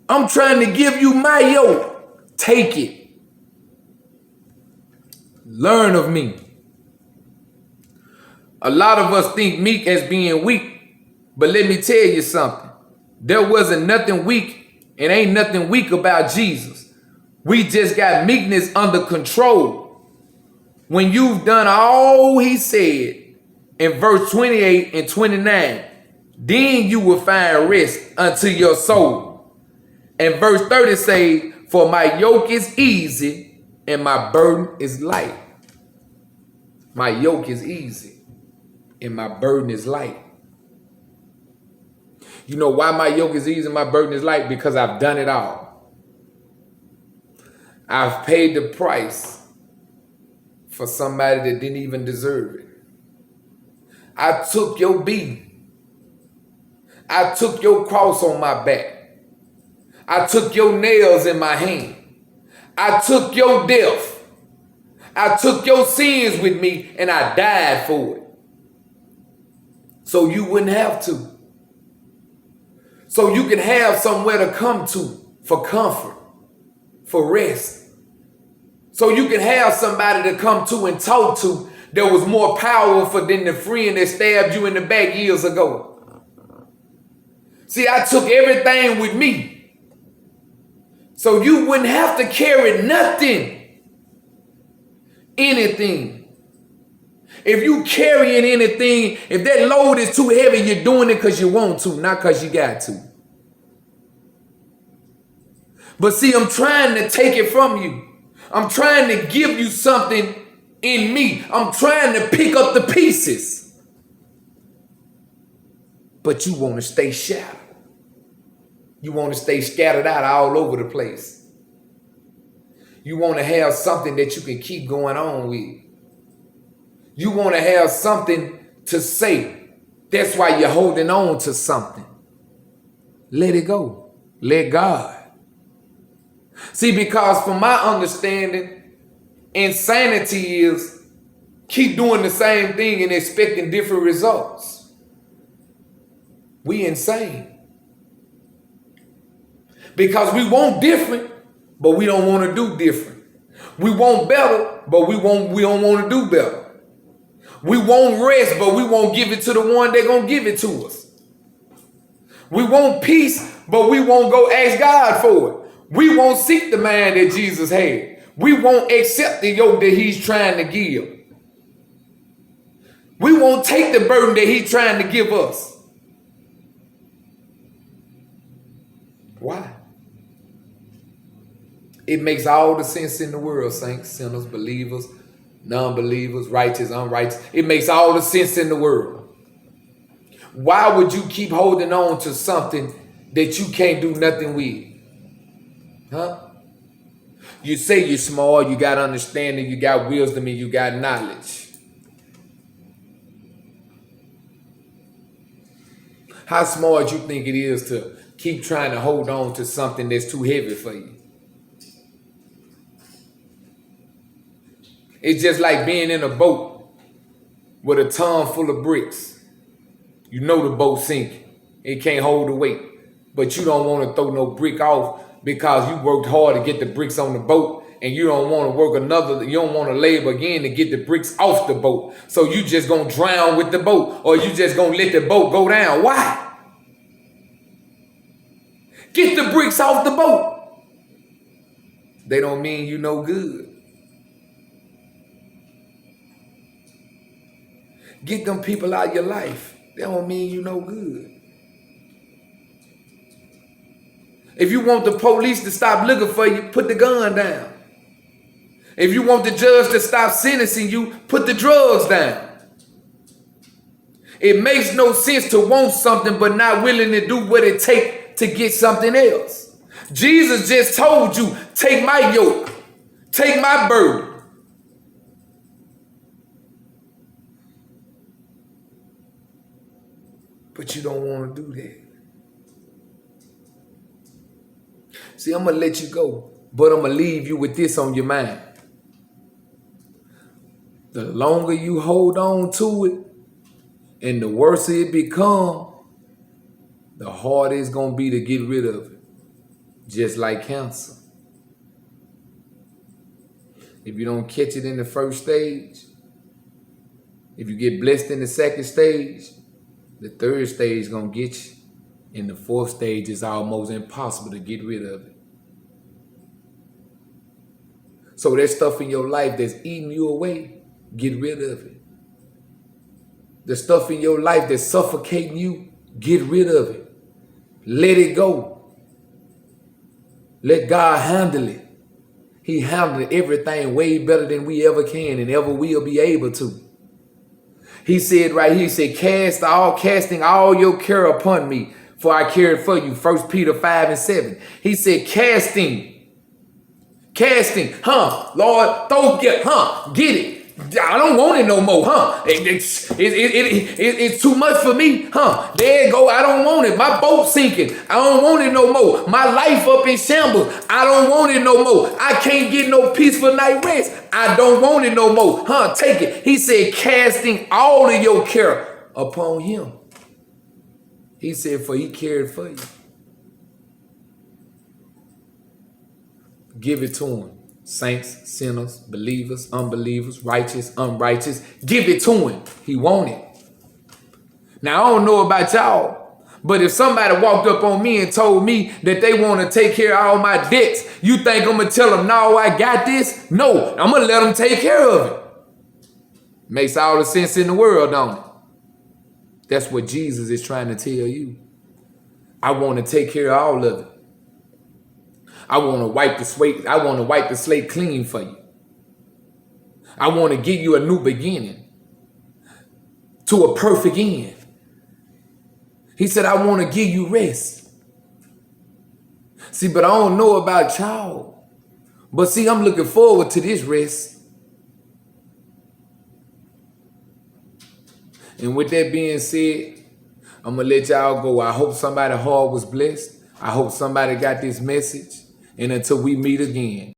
I'm trying to give you my yoke. Take it. Learn of me. A lot of us think meek as being weak, but let me tell you something. There wasn't nothing weak and ain't nothing weak about Jesus. We just got meekness under control. When you've done all he said in verse 28 and 29, then you will find rest unto your soul. And verse 30 say, for my yoke is easy and my burden is light. My yoke is easy and my burden is light. You know why my yoke is easy and my burden is light? Because I've done it all. I've paid the price for somebody that didn't even deserve it. I took your beating. I took your cross on my back. I took your nails in my hand. I took your death. I took your sins with me and I died for it. So you wouldn't have to. So you can have somewhere to come to for comfort, for rest. So you can have somebody to come to and talk to that was more powerful than the friend that stabbed you in the back years ago. See, I took everything with me. So you wouldn't have to carry nothing, anything. If you carrying anything, if that load is too heavy, you're doing it because you want to, not because you got to. But see, I'm trying to take it from you. I'm trying to give you something in me. I'm trying to pick up the pieces. But you want to stay shallow. You want to stay scattered out all over the place. You want to have something that you can keep going on with. You want to have something to say. That's why you're holding on to something. Let it go. Let God. See, because from my understanding, insanity is keep doing the same thing and expecting different results. We insane. Because we want different, but we don't want to do different. We want better, but we don't want to do better. We want rest, but we won't give it to the one that's going to give it to us. We want peace, but we won't go ask God for it. We won't seek the man that Jesus had. We won't accept the yoke that he's trying to give. We won't take the burden that he's trying to give us. Why? It makes all the sense in the world, saints, sinners, believers, non-believers, righteous, unrighteous. It makes all the sense in the world. Why would you keep holding on to something that you can't do nothing with? Huh? You say you're smart, you got understanding, you got wisdom, and you got knowledge. How smart you think it is to keep trying to hold on to something that's too heavy for you? It's just like being in a boat with a ton full of bricks. You know the boat sinking. It can't hold the weight. But you don't want to throw no brick off because you worked hard to get the bricks on the boat, and you don't want to work you don't want to labor again to get the bricks off the boat. So you just going to drown with the boat, or you just going to let the boat go down. Why? Get the bricks off the boat. They don't mean you no good. Get them people out of your life. They don't mean you no good. If you want the police to stop looking for you, put the gun down. If you want the judge to stop sentencing you, put the drugs down. It makes no sense to want something but not willing to do what it takes to get something else. Jesus just told you, take my yoke, take my burden. But you don't want to do that. See, I'm going to let you go, but I'm going to leave you with this on your mind. The longer you hold on to it and the worse it becomes, the harder it's going to be to get rid of it. just like cancer. If you don't catch it in the first stage, if you get blessed in the second stage, the third stage is going to get you. And the fourth stage is almost impossible to get rid of it. So there's stuff in your life that's eating you away, get rid of it. The stuff in your life that's suffocating you, get rid of it. Let it go. Let God handle it. He handled everything way better than we ever can and ever will be able to. He said right here, he said, casting all your care upon me, for I cared for you. 1 Peter 5:7. He said, casting, Lord, get it. I don't want it no more, It's too much for me, There you go. I don't want it. My boat sinking. I don't want it no more. My life up in shambles. I don't want it no more. I can't get no peaceful night rest. I don't want it no more, Take it. He said, casting all of your care upon him. He said, for he cared for you. Give it to him. Saints, sinners, believers, unbelievers, righteous, unrighteous. Give it to him. He want it. Now, I don't know about y'all, but if somebody walked up on me and told me that they want to take care of all my debts, you think I'm going to tell them, no, I got this? No, I'm going to let them take care of it. Makes all the sense in the world, don't it? That's what Jesus is trying to tell you. I want to take care of all of it. I want to wipe the slate clean for you. I want to give you a new beginning to a perfect end. He said, I want to give you rest. See, but I don't know about y'all. But see, I'm looking forward to this rest. And with that being said, I'm going to let y'all go. I hope somebody's heart was blessed. I hope somebody got this message. And until we meet again.